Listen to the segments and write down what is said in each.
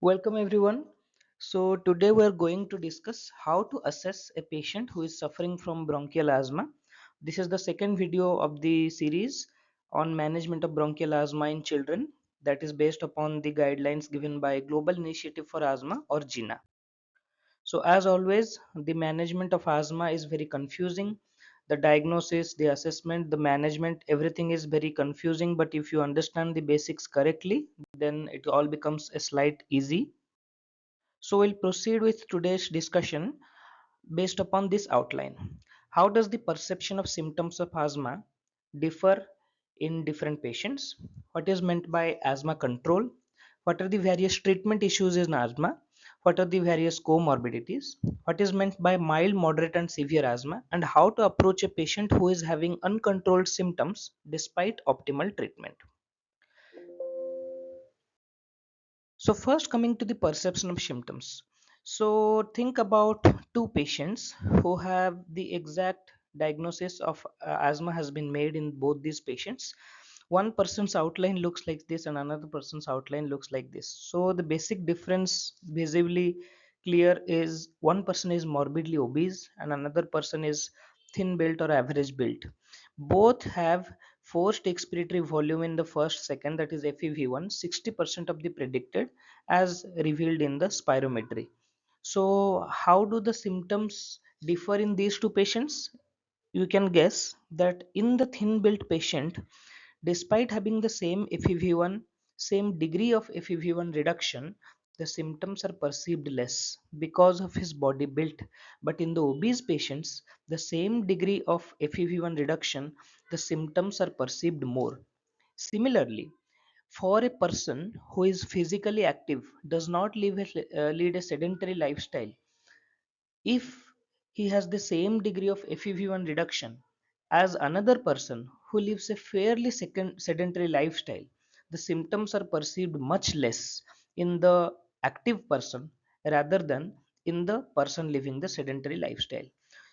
Welcome everyone. So today we are going to discuss how to assess a patient who is suffering from bronchial asthma. This is the second video of the series on management of bronchial asthma in children that is based upon the guidelines given by Global Initiative for Asthma or GINA. So as always, the management of asthma is very confusing. The diagnosis, the assessment, the management, everything is very confusing. But if you understand the basics correctly, then it all becomes a slight easy. So we'll proceed with today's discussion based upon this outline. How does the perception of symptoms of asthma differ in different patients? What is meant by asthma control? What are the various treatment issues in asthma? What are the various comorbidities? What is meant by mild, moderate, and severe asthma? And how to approach a patient who is having uncontrolled symptoms despite optimal treatment? So first coming to the perception of symptoms. So think about two patients who have the exact diagnosis of asthma has been made in both these patients. One person's outline looks like this and another person's outline looks like this. So the basic difference visibly clear is one person is morbidly obese and another person is thin built or average built. Both have forced expiratory volume in the first second, that is FEV1, 60% of the predicted as revealed in the spirometry. So how do the symptoms differ in these two patients? You can guess that in the thin built patient, despite having the same FEV1, same degree of FEV1 reduction, the symptoms are perceived less because of his body build. But in the obese patients, the same degree of FEV1 reduction, the symptoms are perceived more. Similarly, for a person who is physically active, does not lead a sedentary lifestyle, if he has the same degree of FEV1 reduction as another person who lives a fairly sedentary lifestyle, the symptoms are perceived much less in the active person rather than in the person living the sedentary lifestyle.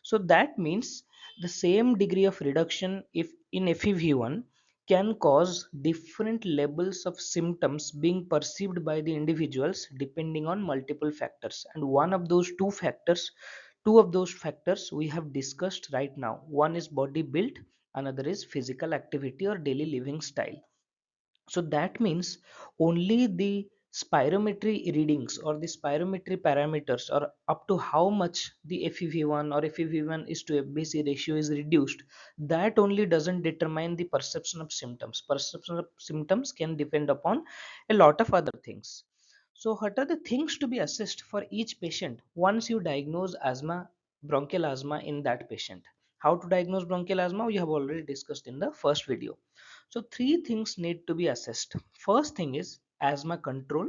So that means the same degree of reduction if in FEV1 can cause different levels of symptoms being perceived by the individuals depending on multiple factors, and two of those factors we have discussed right now. One is body build, another is physical activity or daily living style. So that means only the spirometry readings or the spirometry parameters, or up to how much the FEV1 or FEV1 is to FBC ratio is reduced, that only doesn't determine the perception of symptoms. Perception of symptoms can depend upon a lot of other things. So what are the things to be assessed for each patient once you diagnose asthma, bronchial asthma in that patient? How to diagnose bronchial asthma we have already discussed in the first video. So three things need to be assessed. First thing is asthma control.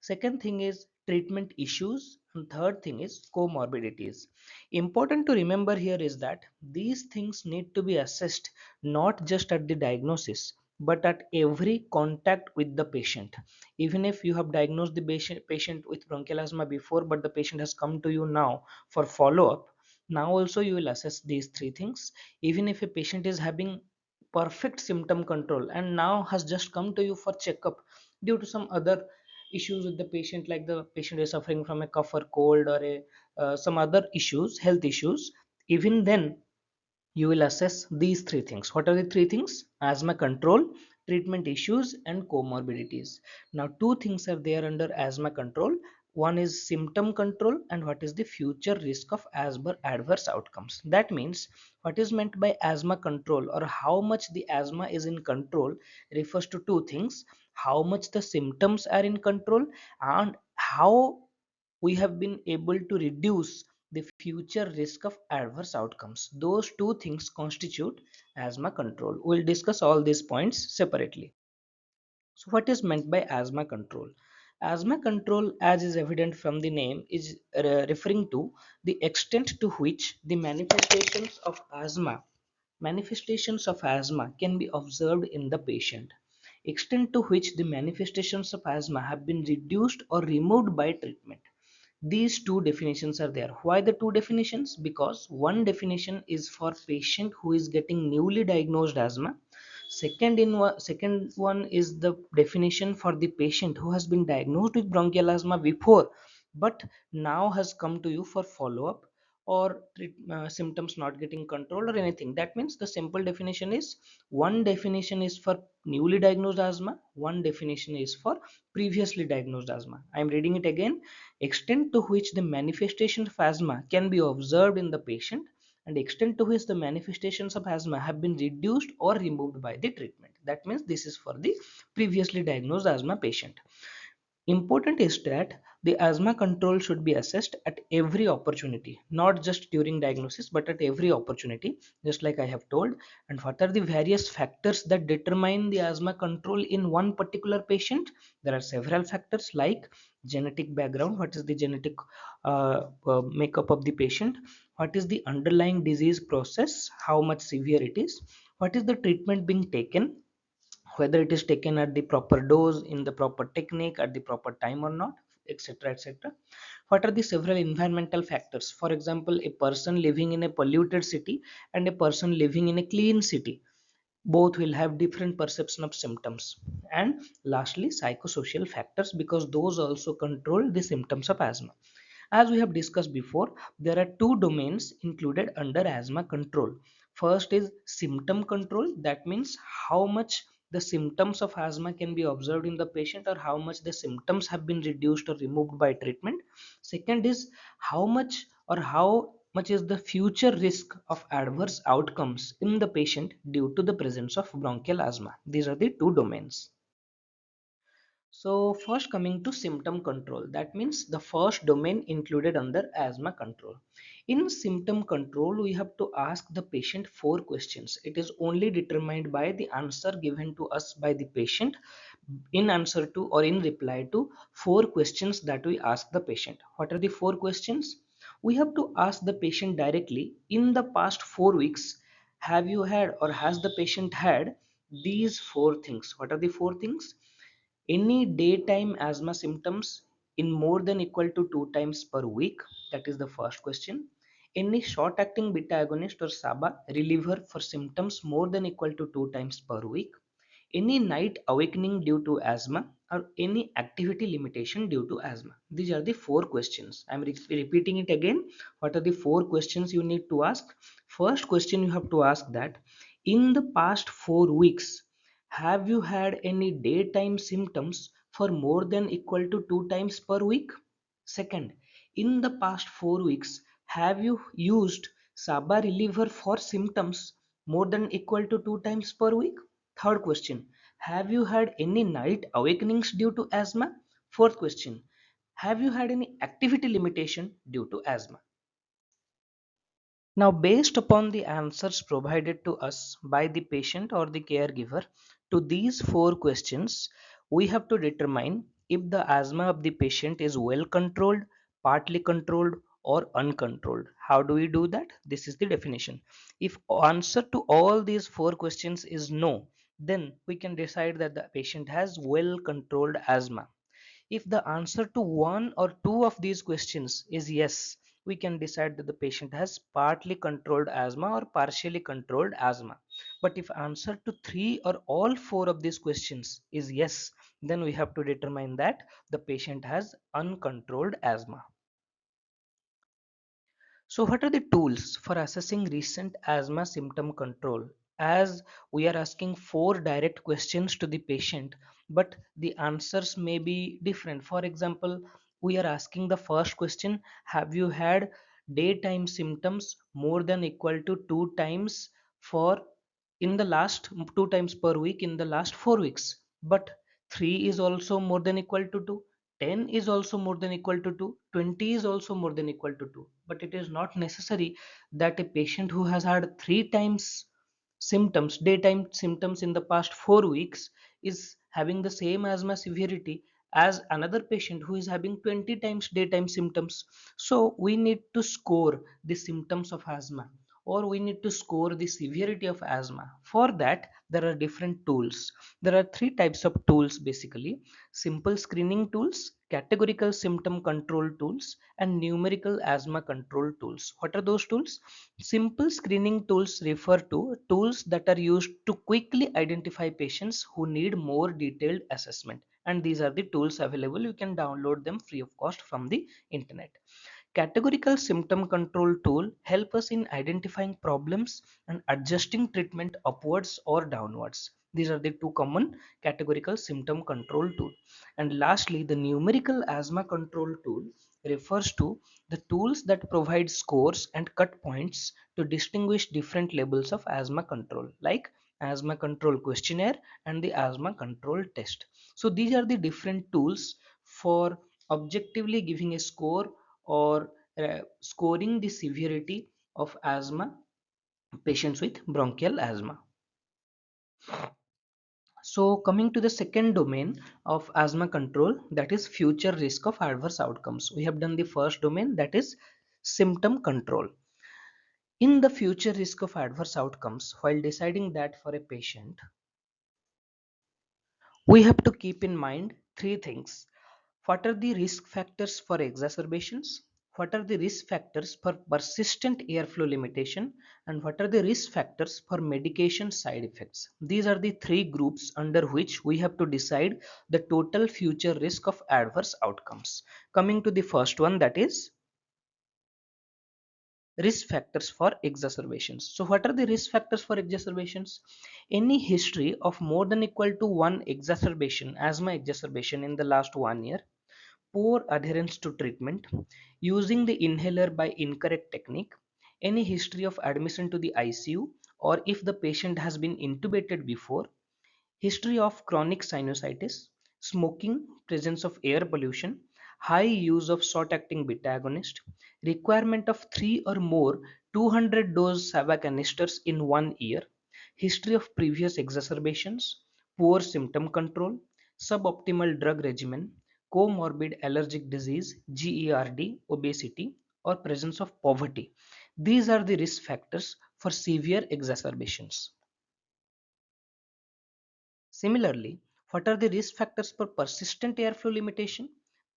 Second thing is treatment issues. And third thing is comorbidities. Important to remember here is that these things need to be assessed not just at the diagnosis but at every contact with the patient. Even if you have diagnosed the patient with bronchial asthma before, but the patient has come to you now for follow up, now also you will assess these three things. Even if a patient is having perfect symptom control and now has just come to you for checkup due to some other issues with the patient, like the patient is suffering from a cough or cold or some other issues, health issues, even then you will assess these three things. What are the three things? Asthma control, treatment issues, and comorbidities. Now, two things are there under asthma control. One is symptom control, and what is the future risk of asthma adverse outcomes. That means what is meant by asthma control, or how much the asthma is in control, refers to two things: how much the symptoms are in control, and how we have been able to reduce the future risk of adverse outcomes. Those two things constitute asthma control. We'll discuss all these points separately. So, what is meant by asthma control? Asthma control, as is evident from the name, is referring to the extent to which the manifestations of asthma can be observed in the patient. Extent to which the manifestations of asthma have been reduced or removed by treatment. These two definitions are there. Why the two definitions? Because one definition is for patient who is getting newly diagnosed asthma. Second one is the definition for the patient who has been diagnosed with bronchial asthma before, but now has come to you for follow up, or symptoms not getting controlled or anything. That means the simple definition is, one definition is for newly diagnosed asthma, one definition is for previously diagnosed asthma. I am reading it again. Extent to which the manifestation of asthma can be observed in the patient, and extent to which the manifestations of asthma have been reduced or removed by the treatment. That means this is for the previously diagnosed asthma patient. Important is that the asthma control should be assessed at every opportunity, not just during diagnosis, but at every opportunity, just like I have told. And what are the various factors that determine the asthma control in one particular patient? There are several factors like genetic background, what is the genetic makeup of the patient, what is the underlying disease process, how much severe it is, what is the treatment being taken, whether it is taken at the proper dose, in the proper technique, at the proper time or not, etc., etc. What are the several environmental factors? For example, a person living in a polluted city and a person living in a clean city, both will have different perception of symptoms. And lastly, psychosocial factors, because those also control the symptoms of asthma. As we have discussed before, there are two domains included under asthma control. First is symptom control. That means how much the symptoms of asthma can be observed in the patient, or how much the symptoms have been reduced or removed by treatment. Second is how much is the future risk of adverse outcomes in the patient due to the presence of bronchial asthma. These are the two domains. So first, coming to symptom control, that means the first domain included under asthma control. In symptom control, we have to ask the patient four questions. It is only determined by the answer given to us by the patient in answer to or in reply to four questions that we ask the patient. What are the four questions? We have to ask the patient directly, in the past 4 weeks, have you had or has the patient had these four things? What are the four things? Any daytime asthma symptoms in more than equal to 2 times per week? That is the first question. Any short acting beta agonist or SABA reliever for symptoms more than equal to 2 times per week? Any night awakening due to asthma, or any activity limitation due to asthma? These are the four questions. I am repeating it again. What are the four questions you need to ask? First question, you have to ask that in the past 4 weeks, have you had any daytime symptoms for more than equal to 2 times per week? Second, in the past 4 weeks, have you used SABA reliever for symptoms more than equal to 2 times per week? Third question, have you had any night awakenings due to asthma? Fourth question, have you had any activity limitation due to asthma? Now, based upon the answers provided to us by the patient or the caregiver to these four questions, we have to determine if the asthma of the patient is well controlled, partly controlled, or uncontrolled. How do we do that? This is the definition. If answer to all these four questions is no, then we can decide that the patient has well controlled asthma. If the answer to one or two of these questions is yes, we can decide that the patient has partly controlled asthma or partially controlled asthma. But if answer to three or all four of these questions is yes, then we have to determine that the patient has uncontrolled asthma. So, what are the tools for assessing recent asthma symptom control? As we are asking four direct questions to the patient, but the answers may be different. For example, we are asking the first question, have you had daytime symptoms more than equal to 2 times for in the last 2 times per week in the last 4 weeks? But 3 is also more than equal to 2, 10 is also more than equal to 2, 20 is also more than equal to 2. But it is not necessary that a patient who has had 3 times daytime symptoms in the past 4 weeks is having the same asthma severity as another patient who is having 20 times daytime symptoms. So we need to score the symptoms of asthma or we need to score the severity of asthma. For that, there are different tools. There are three types of tools basically: simple screening tools, categorical symptom control tools, and numerical asthma control tools. What are those tools? Simple screening tools refer to tools that are used to quickly identify patients who need more detailed assessment. And these are the tools available. You can download them free of cost from the internet. Categorical symptom control tool help us in identifying problems and adjusting treatment upwards or downwards. These are the two common categorical symptom control tool. And lastly, the numerical asthma control tool refers to the tools that provide scores and cut points to distinguish different levels of asthma control, like asthma control questionnaire and the asthma control test. So these are the different tools for objectively giving a score or scoring the severity of asthma patients with bronchial asthma. So coming to the second domain of asthma control, that is future risk of adverse outcomes. We have done the first domain, that is symptom control. In the future risk of adverse outcomes, while deciding that for a patient, we have to keep in mind three things. What are the risk factors for exacerbations? What are the risk factors for persistent airflow limitation? And what are the risk factors for medication side effects? These are the three groups under which we have to decide the total future risk of adverse outcomes. Coming to the first one, that is risk factors for exacerbations. So what are the risk factors for exacerbations? Any history of more than equal to one exacerbation, asthma exacerbation in the last 1 year, poor adherence to treatment, using the inhaler by incorrect technique, any history of admission to the ICU, or if the patient has been intubated before, history of chronic sinusitis, smoking, presence of air pollution, high use of short-acting beta agonist, requirement of 3 or more 200 dose Sava canisters in 1 year, history of previous exacerbations, poor symptom control, suboptimal drug regimen, comorbid allergic disease, GERD, obesity, or presence of poverty. These are the risk factors for severe exacerbations. Similarly, what are the risk factors for persistent airflow limitation?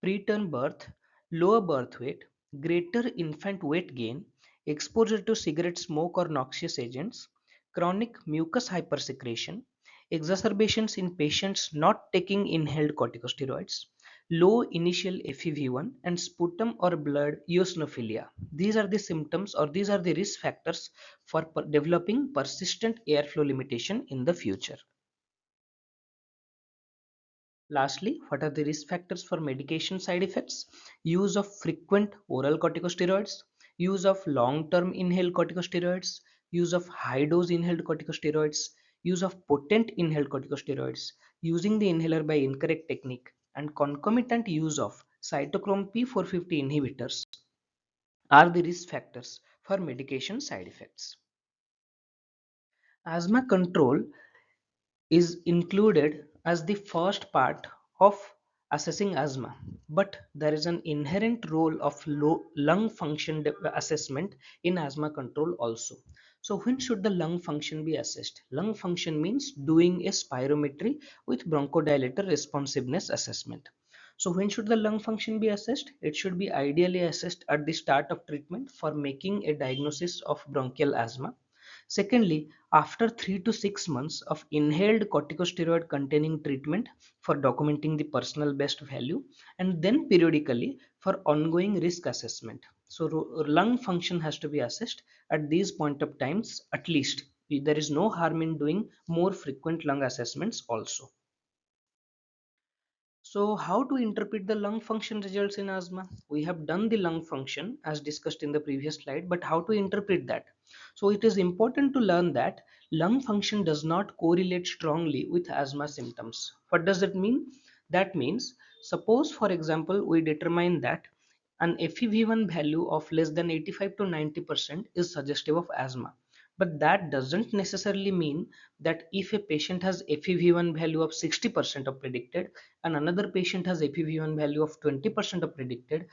Preterm birth, lower birth weight, greater infant weight gain, exposure to cigarette smoke or noxious agents, chronic mucus hypersecretion, exacerbations in patients not taking inhaled corticosteroids, low initial FEV1, and sputum or blood eosinophilia. These are the symptoms, or these are the risk factors for developing persistent airflow limitation in the future. Lastly, what are the risk factors for medication side effects? Use of frequent oral corticosteroids, use of long-term inhaled corticosteroids, use of high-dose inhaled corticosteroids, use of potent inhaled corticosteroids, using the inhaler by incorrect technique, and concomitant use of cytochrome P450 inhibitors are the risk factors for medication side effects. Asthma control is included as the first part of assessing asthma, but there is an inherent role of lung function assessment in asthma control also. So when should the lung function be assessed? Lung function means doing a spirometry with bronchodilator responsiveness assessment. So when should the lung function be assessed? It should be ideally assessed at the start of treatment for making a diagnosis of bronchial asthma. Secondly, after 3 to 6 months of inhaled corticosteroid containing treatment for documenting the personal best value, and then periodically for ongoing risk assessment. So lung function has to be assessed at these point of times at least. There is no harm in doing more frequent lung assessments also. So how to interpret the lung function results in asthma? We have done the lung function as discussed in the previous slide, but how to interpret that? So it is important to learn that lung function does not correlate strongly with asthma symptoms. What does that mean? That means, suppose for example, we determine that an FEV1 value of less than 85 to 90% is suggestive of asthma. But that doesn't necessarily mean that if a patient has FEV1 value of 60% of predicted and another patient has FEV1 value of 20% of predicted,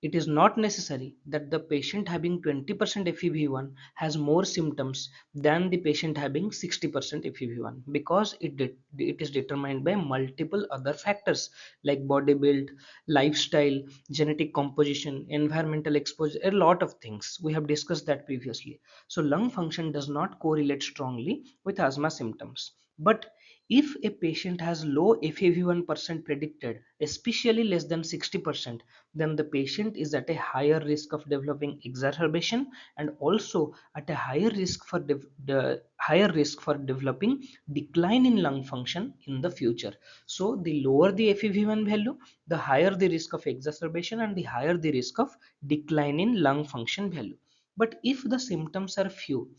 it is not necessary that the patient having 20% FEV1 has more symptoms than the patient having 60% FEV1, because it is determined by multiple other factors like body build, lifestyle, genetic composition, environmental exposure, a lot of things. We have discussed that previously. So lung function does not correlate strongly with asthma symptoms. But if a patient has low FEV1% predicted, especially less than 60%, then the patient is at a higher risk of developing exacerbation, and also at a higher risk for the higher risk for developing decline in lung function in the future. So the lower the FEV1 value, the higher the risk of exacerbation and the higher the risk of decline in lung function value. But if the symptoms are few,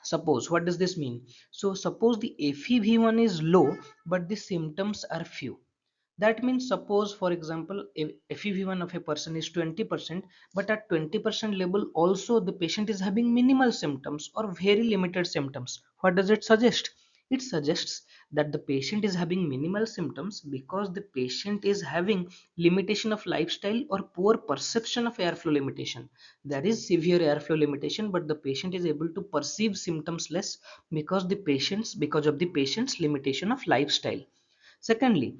suppose, what does this mean? So suppose the FEV1 is low but the symptoms are few. That means, suppose for example, if FEV1 of a person is 20%, but at 20% level also the patient is having minimal symptoms or very limited symptoms. What does it suggest? It suggests that the patient is having minimal symptoms because the patient is having limitation of lifestyle or poor perception of airflow limitation. There is severe airflow limitation, but the patient is able to perceive symptoms less because of the patient's limitation of lifestyle. Secondly,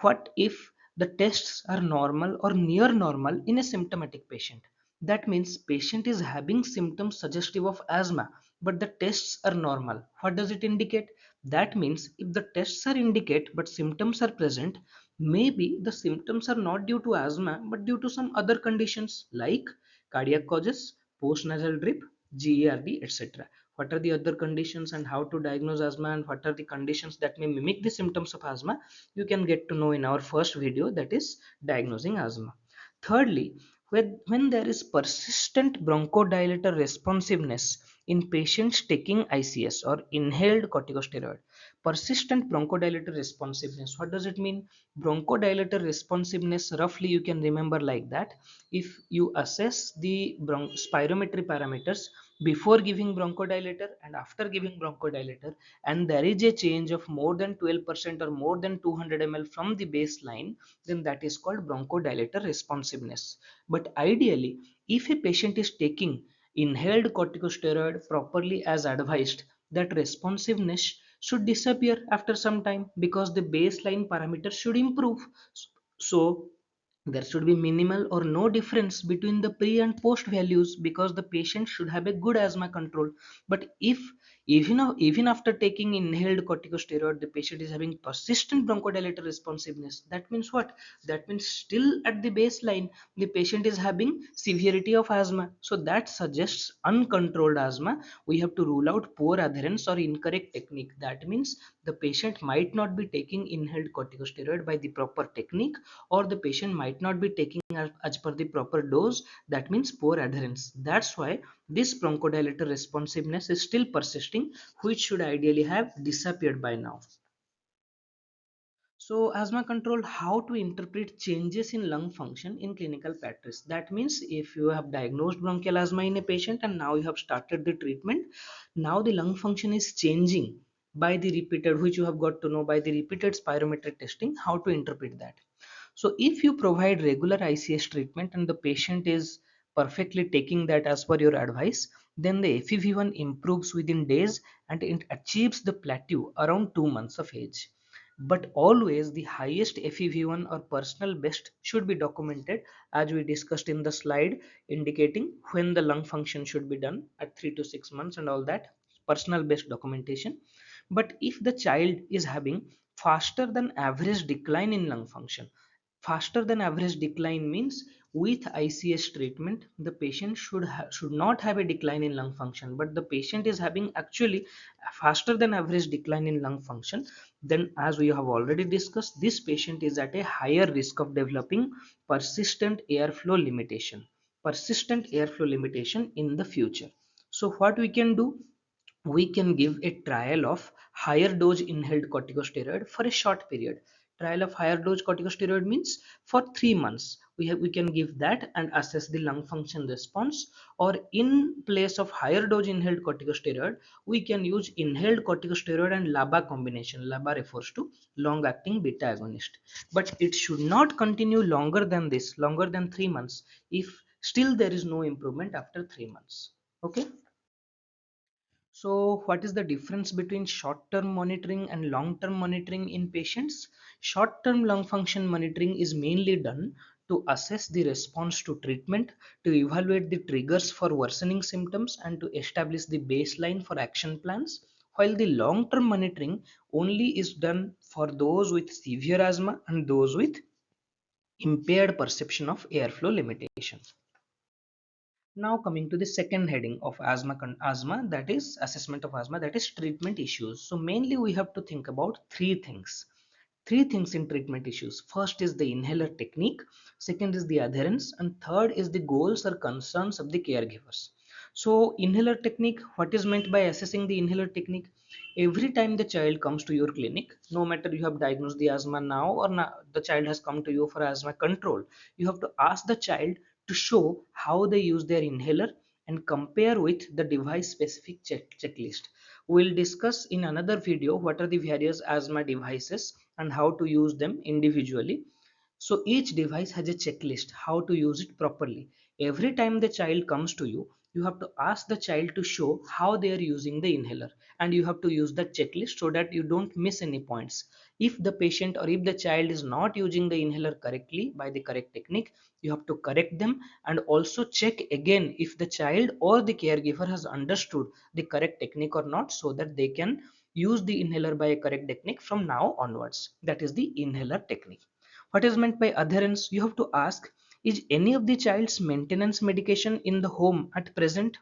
what if the tests are normal or near normal in a symptomatic patient? That means patient is having symptoms suggestive of asthma, but the tests are normal. What does it indicate? That means if the tests are indicate but symptoms are present, maybe the symptoms are not due to asthma but due to some other conditions like cardiac causes, post-nasal drip, GERD, etc. What are the other conditions and how to diagnose asthma and what are the conditions that may mimic the symptoms of asthma? You can get to know in our first video, that is diagnosing asthma. Thirdly, when there is persistent bronchodilator responsiveness in patients taking ICS or inhaled corticosteroid. Persistent bronchodilator responsiveness, what does it mean? Bronchodilator responsiveness, roughly you can remember like that: if you assess the spirometry parameters before giving bronchodilator and after giving bronchodilator, and there is a change of more than 12% or more than 200 ml from the baseline, then that is called bronchodilator responsiveness. But ideally, if a patient is taking inhaled corticosteroid properly as advised, that responsiveness should disappear after some time because the baseline parameters should improve. So there should be minimal or no difference between the pre and post values because the patient should have a good asthma control. But if even after taking inhaled corticosteroid the patient is having persistent bronchodilator responsiveness, that means what? That means still at the baseline the patient is having severity of asthma, so that suggests uncontrolled asthma. We have to rule out poor adherence or incorrect technique. That means the patient might not be taking inhaled corticosteroid by the proper technique, or the patient might not be taking as per the proper dose. That means poor adherence. That's why this bronchodilator responsiveness is still persisting, which should ideally have disappeared by now. So asthma control, how to interpret changes in lung function in clinical practice. That means if you have diagnosed bronchial asthma in a patient and now you have started the treatment, now the lung function is changing by the repeated, which you have got to know by the repeated spirometric testing, how to interpret that. So if you provide regular ICS treatment and the patient is perfectly taking that as per your advice, then the FEV1 improves within days and it achieves the plateau around 2 months of age. But always the highest FEV1 or personal best should be documented, as we discussed in the slide, indicating when the lung function should be done at 3 to 6 months and all that, personal best documentation. But if the child is having faster than average decline in lung function, faster than average decline means with ICS treatment the patient should not have a decline in lung function, but the patient is having actually faster than average decline in lung function, then as we have already discussed, this patient is at a higher risk of developing persistent airflow limitation, in the future. So what we can do, we can give a trial of higher dose inhaled corticosteroid for a short period, Trial of higher dose corticosteroid means for 3 months we can give that and assess the lung function response, or in place of higher dose inhaled corticosteroid we can use inhaled corticosteroid and LABA combination. LABA refers to long acting beta agonist, but it should not continue longer than this, longer than 3 months, if still there is no improvement after 3 months. Okay. So, what is the difference between short-term monitoring and long-term monitoring in patients? Short-term lung function monitoring is mainly done to assess the response to treatment, to evaluate the triggers for worsening symptoms, and to establish the baseline for action plans. While the long-term monitoring only is done for those with severe asthma and those with impaired perception of airflow limitation. Now coming to the second heading of asthma, that is assessment of asthma, that is treatment issues. So mainly we have to think about three things in treatment issues. First is the inhaler technique, second is the adherence, and third is the goals or concerns of the caregivers. So inhaler technique, what is meant by assessing the inhaler technique? Every time the child comes to your clinic, no matter you have diagnosed the asthma now or now, the child has come to you for asthma control, you have to ask the child to show how they use their inhaler and compare with the device specific checklist. We'll discuss in another video what are the various asthma devices and how to use them individually. So each device has a checklist how to use it properly. Every time the child comes to you, you have to ask the child to show how they are using the inhaler, and you have to use the checklist so that you don't miss any points. If the patient or if the child is not using the inhaler correctly by the correct technique, you have to correct them and also check again if the child or the caregiver has understood the correct technique or not, so that they can use the inhaler by a correct technique from now onwards. That is the inhaler technique. What is meant by adherence? You have to ask, is any of the child's maintenance medication in the home at present?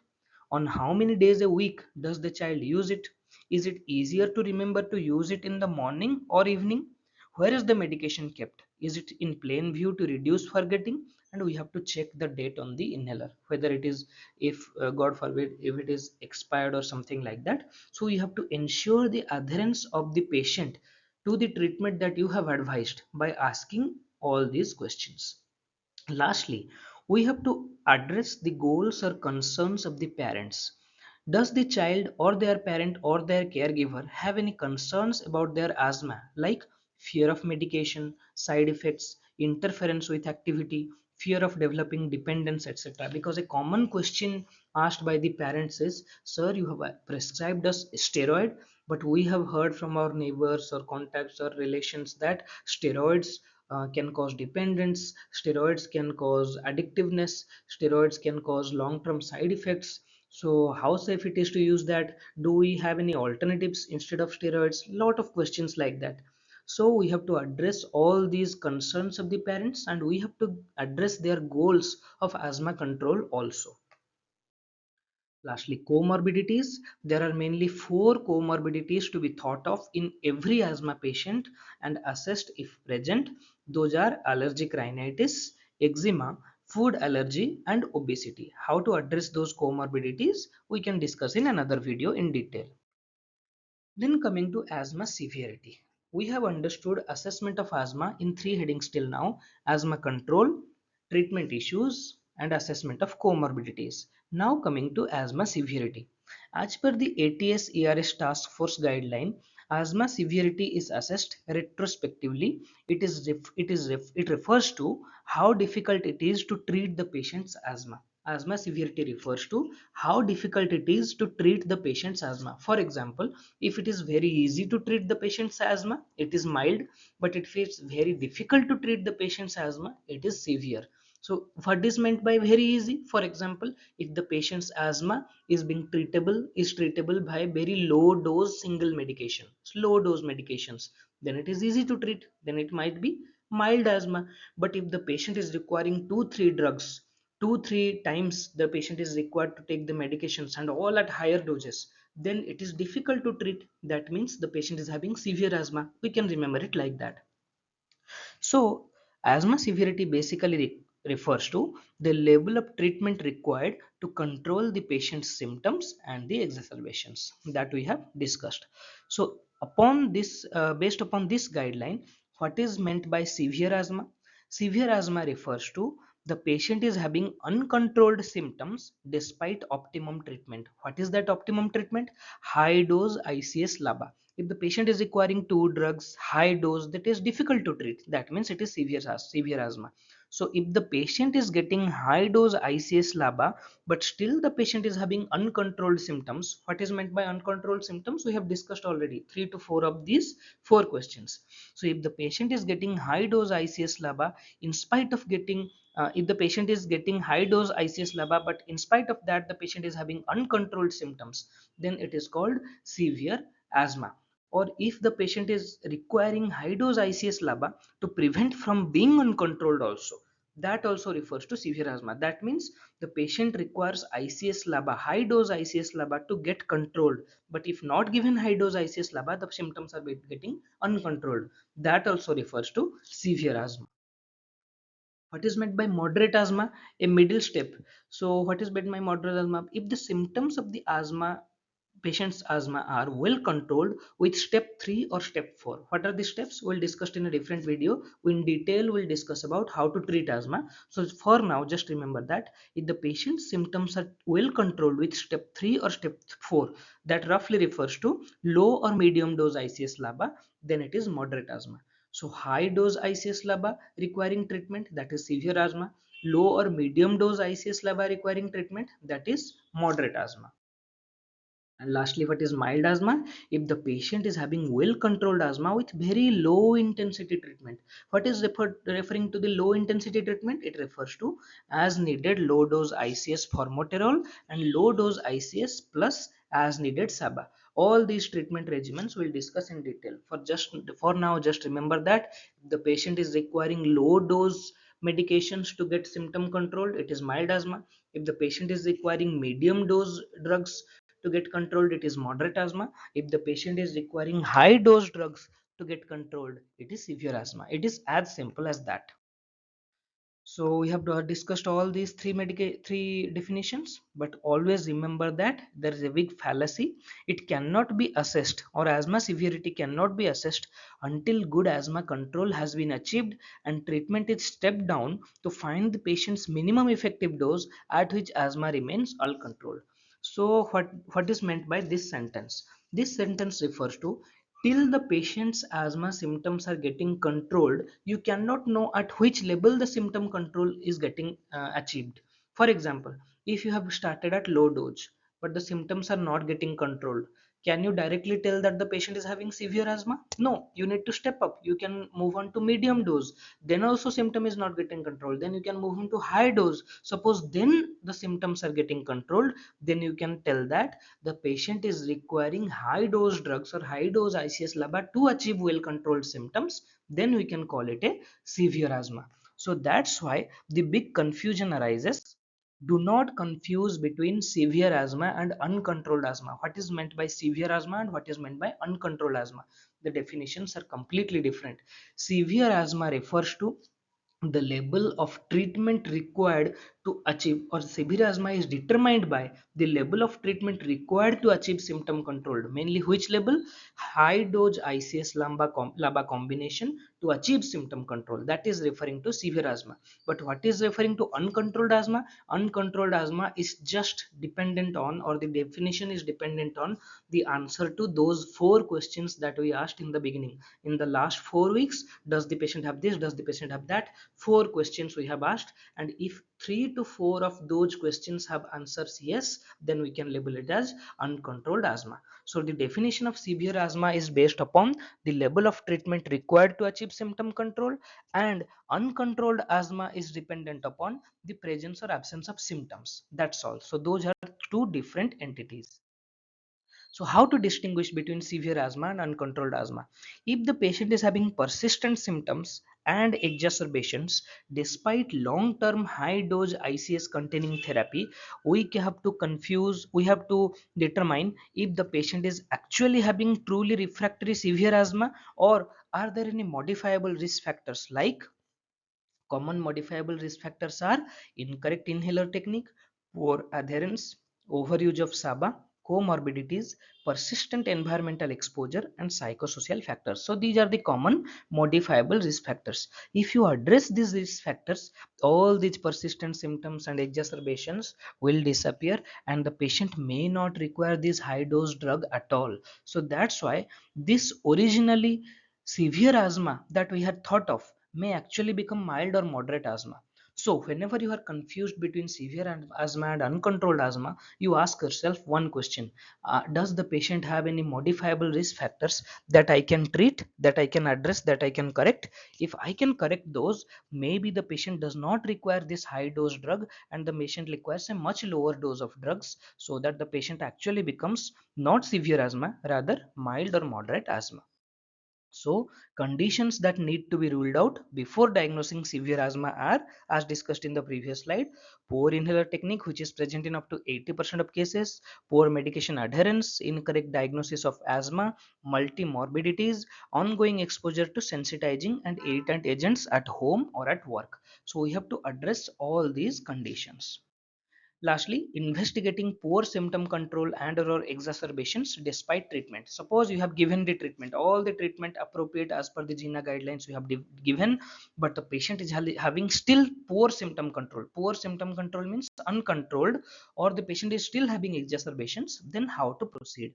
On how many days a week does the child use it? Is it easier to remember to use it in the morning or evening? Where is the medication kept? Is it in plain view to reduce forgetting? And we have to check the date on the inhaler, whether it is, if God forbid, if it is expired or something like that. So we have to ensure the adherence of the patient to the treatment that you have advised by asking all these questions. Lastly, we have to address the goals or concerns of the parents. Does the child or their parent or their caregiver have any concerns about their asthma, like fear of medication, side effects, interference with activity, fear of developing dependence, etc.? Because a common question asked by the parents is, sir, you have prescribed us steroid, but we have heard from our neighbors or contacts or relations that steroids can cause dependence, steroids can cause addictiveness, steroids can cause long-term side effects. So how safe it is to use that? Do we have any alternatives instead of steroids? Lot of questions like that. So we have to address all these concerns of the parents, and we have to address their goals of asthma control also. Lastly, comorbidities. There are mainly four comorbidities to be thought of in every asthma patient and assessed if present. Those are allergic rhinitis, eczema, food allergy, and obesity. How to address those comorbidities we can discuss in another video in detail. Then coming to asthma severity. We have understood assessment of asthma in three headings till now: asthma control, treatment issues, and assessment of comorbidities. Now coming to asthma severity. As per the ATS ERS task force guideline, asthma severity is assessed retrospectively. It refers to how difficult it is to treat the patient's asthma. Asthma severity refers to how difficult it is to treat the patient's asthma. For example, if it is very easy to treat the patient's asthma, it is mild, but if it's very difficult to treat the patient's asthma, it is severe. So what is meant by very easy? For example, if the patient's asthma is treatable by very low dose single medication, slow dose medications, then it is easy to treat, then it might be mild asthma. But if the patient is requiring 2 3 drugs, 2 3 times the patient is required to take the medications and all at higher doses, then it is difficult to treat. That means the patient is having severe asthma. We can remember it like that. So, asthma severity basically refers to the level of treatment required to control the patient's symptoms and the exacerbations that we have discussed. So, based upon this guideline, What is meant by severe asthma? Severe asthma refers to the patient is having uncontrolled symptoms despite optimum treatment. What is that optimum treatment? High dose ICS LABA. If the patient is requiring two drugs, high dose, that is difficult to treat. That means it is severe asthma. So if the patient is getting high dose ICS LABA, but still the patient is having uncontrolled symptoms, what is meant by uncontrolled symptoms? We have discussed already 3 to 4 of these 4 questions. So if the patient is getting high dose ICS LABA, in spite of getting if the patient is getting high dose ICS LABA, but in spite of that the patient is having uncontrolled symptoms, then it is called severe asthma. Or if the patient is requiring high dose ICS LABA to prevent from being uncontrolled also, that also refers to severe asthma. That means the patient requires ICS LABA, high dose ICS LABA to get controlled. But if not given high dose ICS LABA, the symptoms are getting uncontrolled. That also refers to severe asthma. What is meant by moderate asthma? A middle step. So what is meant by moderate asthma? If the symptoms of the asthma patient's asthma are well controlled with step 3 or step 4. What are the steps? We'll discuss in a different video. In detail we'll discuss about how to treat asthma. So for now just remember that if the patient's symptoms are well controlled with step 3 or step 4, that roughly refers to low or medium dose ICS LABA, then it is moderate asthma. So high dose ICS LABA requiring treatment, that is severe asthma. Low or medium dose ICS LABA requiring treatment, that is moderate asthma. And lastly, what is mild asthma? If the patient is having well controlled asthma with very low intensity treatment. What is referring to the low intensity treatment? It refers to as needed low dose ICS formoterol and low dose ICS plus as needed SABA. All these treatment regimens we'll discuss in detail. For now, just remember that if the patient is requiring low dose medications to get symptom controlled, it is mild asthma. If the patient is requiring medium dose drugs to get controlled, it is moderate asthma. If the patient is requiring high dose drugs to get controlled, it is severe asthma. It is as simple as that. So we have discussed all these three definitions, but always remember that there is a big fallacy. It cannot be assessed, or asthma severity cannot be assessed until good asthma control has been achieved and treatment is stepped down to find the patient's minimum effective dose at which asthma remains uncontrolled. So what is meant by this sentence? This sentence refers to till the patient's asthma symptoms are getting controlled, you cannot know at which level the symptom control is getting achieved. For example, if you have started at low dose but the symptoms are not getting controlled, can you directly tell that the patient is having severe asthma? No, you need to step up. You can move on to medium dose, then also symptom is not getting controlled, then you can move on to high dose. Suppose then the symptoms are getting controlled, then you can tell that the patient is requiring high dose drugs or high dose ICS LABA to achieve well controlled symptoms, then we can call it a severe asthma. So that's why the big confusion arises. Do not confuse between severe asthma and uncontrolled asthma. What is meant by severe asthma and what is meant by uncontrolled asthma? The definitions are completely different. Severe asthma refers to the level of treatment required to achieve, or severe asthma is determined by the level of treatment required to achieve symptom control. Mainly which level? High dose ICS LABA combination to achieve symptom control, that is referring to severe asthma. But what is referring to uncontrolled asthma? Uncontrolled asthma is just dependent on, or the definition is dependent on the answer to those 4 questions that we asked in the beginning. In the last 4 weeks, does the patient have this, does the patient have that? 4 questions we have asked, and if 3 to 4 of those questions have answers yes, then we can label it as uncontrolled asthma. So the definition of severe asthma is based upon the level of treatment required to achieve symptom control, and uncontrolled asthma is dependent upon the presence or absence of symptoms. That's all. So those are two different entities. So how to distinguish between severe asthma and uncontrolled asthma? If the patient is having persistent symptoms and exacerbations despite long-term high-dose ICS containing therapy, we have to determine if the patient is actually having truly refractory severe asthma, or are there any modifiable risk factors. Like common modifiable risk factors are incorrect inhaler technique, poor adherence, overuse of SABA, comorbidities, persistent environmental exposure, and psychosocial factors. So these are the common modifiable risk factors. If you address these risk factors, all these persistent symptoms and exacerbations will disappear, and the patient may not require this high dose drug at all. So that's why this originally severe asthma that we had thought of may actually become mild or moderate asthma. So whenever you are confused between severe asthma and uncontrolled asthma, you ask yourself one question: does the patient have any modifiable risk factors that I can treat, that I can address, that I can correct? If I can correct those, maybe the patient does not require this high dose drug, and the patient requires a much lower dose of drugs, so that the patient actually becomes not severe asthma, rather mild or moderate asthma. So, conditions that need to be ruled out before diagnosing severe asthma are, as discussed in the previous slide, poor inhaler technique, which is present in up to 80% of cases, poor medication adherence, incorrect diagnosis of asthma, multimorbidities, ongoing exposure to sensitizing and irritant agents at home or at work. So, we have to address all these conditions. Lastly, investigating poor symptom control and or exacerbations despite treatment. Suppose you have given the treatment, all the treatment appropriate as per the GINA guidelines you have given, but the patient is having still poor symptom control. Poor symptom control means uncontrolled, or the patient is still having exacerbations. Then how to proceed?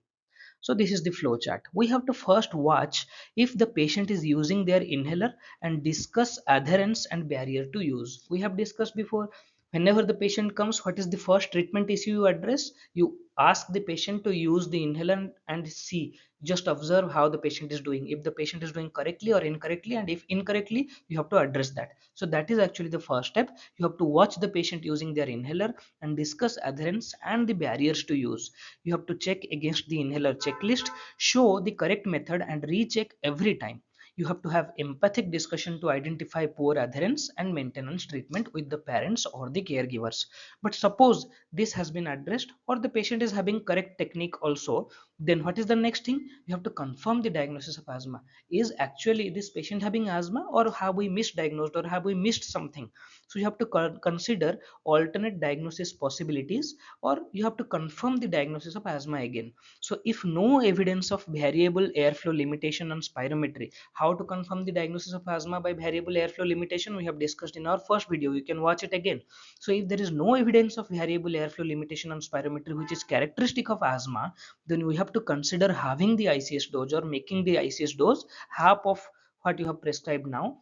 So this is the flow chart. We have to first watch if the patient is using their inhaler and discuss adherence and barrier to use. We have discussed before, whenever the patient comes, what is the first treatment issue you address? You ask the patient to use the inhaler and see, just observe how the patient is doing. If the patient is doing correctly or incorrectly, and if incorrectly, you have to address that. So that is actually the first step. You have to watch the patient using their inhaler and discuss adherence and the barriers to use. You have to check against the inhaler checklist, show the correct method and recheck every time. You have to have empathic discussion to identify poor adherence and maintenance treatment with the parents or the caregivers. But suppose this has been addressed or the patient is having correct technique also, then what is the next thing? You have to confirm the diagnosis of asthma. Is actually this patient having asthma, or have we misdiagnosed, or have we missed something? So you have to consider alternate diagnosis possibilities, or you have to confirm the diagnosis of asthma again. So if no evidence of variable airflow limitation on spirometry, how to confirm the diagnosis of asthma by variable airflow limitation, we have discussed in our first video. You can watch it again. So if there is no evidence of variable airflow limitation on spirometry which is characteristic of asthma, then we have to consider having the ICS dose or making the ICS dose half of what you have prescribed now,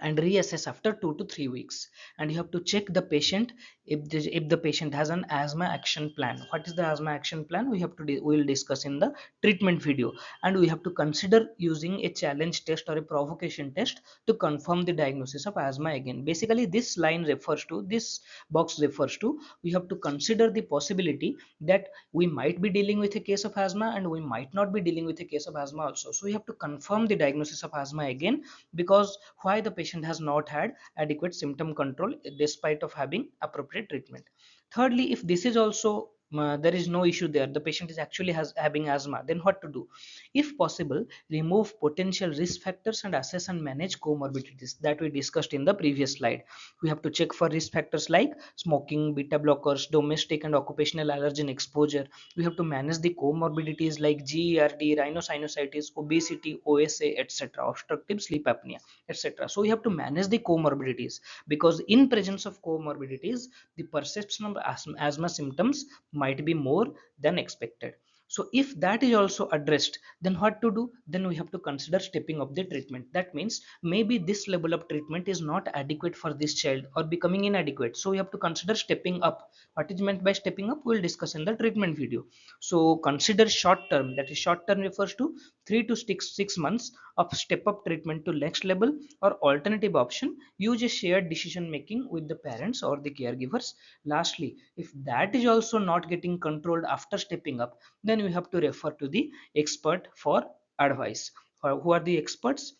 and reassess after 2 to 3 weeks. And you have to check the patient if the patient has an asthma action plan. What is the asthma action plan? We have to we will discuss in the treatment video. And we have to consider using a challenge test or a provocation test to confirm the diagnosis of asthma again. Basically this line refers to, this box refers to, we have to consider the possibility that we might be dealing with a case of asthma and we might not be dealing with a case of asthma also. So we have to confirm the diagnosis of asthma again, because why? The patient has not had adequate symptom control despite of having appropriate treatment. Thirdly, if this is also there is no issue there, the patient is actually having asthma, then what to do? If possible, remove potential risk factors and assess and manage comorbidities that we discussed in the previous slide. We have to check for risk factors like smoking, beta blockers, domestic and occupational allergen exposure. We have to manage the comorbidities like GERD, rhinosinusitis, obesity, OSA, etc., obstructive sleep apnea, etc. So we have to manage the comorbidities, because in presence of comorbidities, the perception of asthma symptoms might be more than expected. So if that is also addressed, then what to do? Then we have to consider stepping up the treatment. That means maybe this level of treatment is not adequate for this child or becoming inadequate. So we have to consider stepping up. What is meant by stepping up, we will discuss in the treatment video. So consider short term, that is short term refers to 3 to 6 months of step up treatment to next level, or alternative option, use a shared decision making with the parents or the caregivers. Lastly, if that is also not getting controlled after stepping up, then we have to refer to the expert for advice. Who are the experts?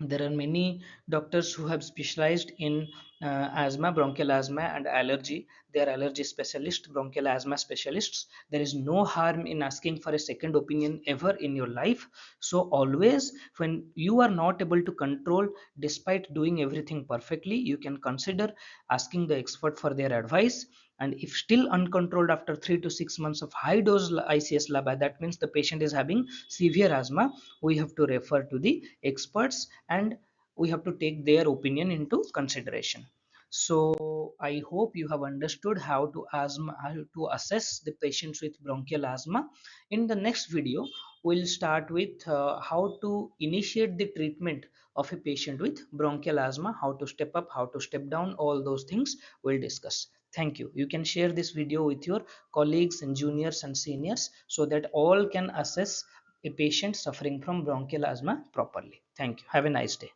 There are many doctors who have specialized in asthma, bronchial asthma, and allergy. They are allergy specialists, bronchial asthma specialists. There is no harm in asking for a second opinion ever in your life. So, always when you are not able to control despite doing everything perfectly, you can consider asking the expert for their advice. And if still uncontrolled after 3 to 6 months of high dose ICS LABA, that means the patient is having severe asthma, we have to refer to the experts and we have to take their opinion into consideration. So I hope you have understood how to assess the patients with bronchial asthma. In the next video, we'll start with how to initiate the treatment of a patient with bronchial asthma, how to step up, how to step down, all those things we'll discuss. Thank you. You can share this video with your colleagues and juniors and seniors so that all can assess a patient suffering from bronchial asthma properly. Thank you. Have a nice day.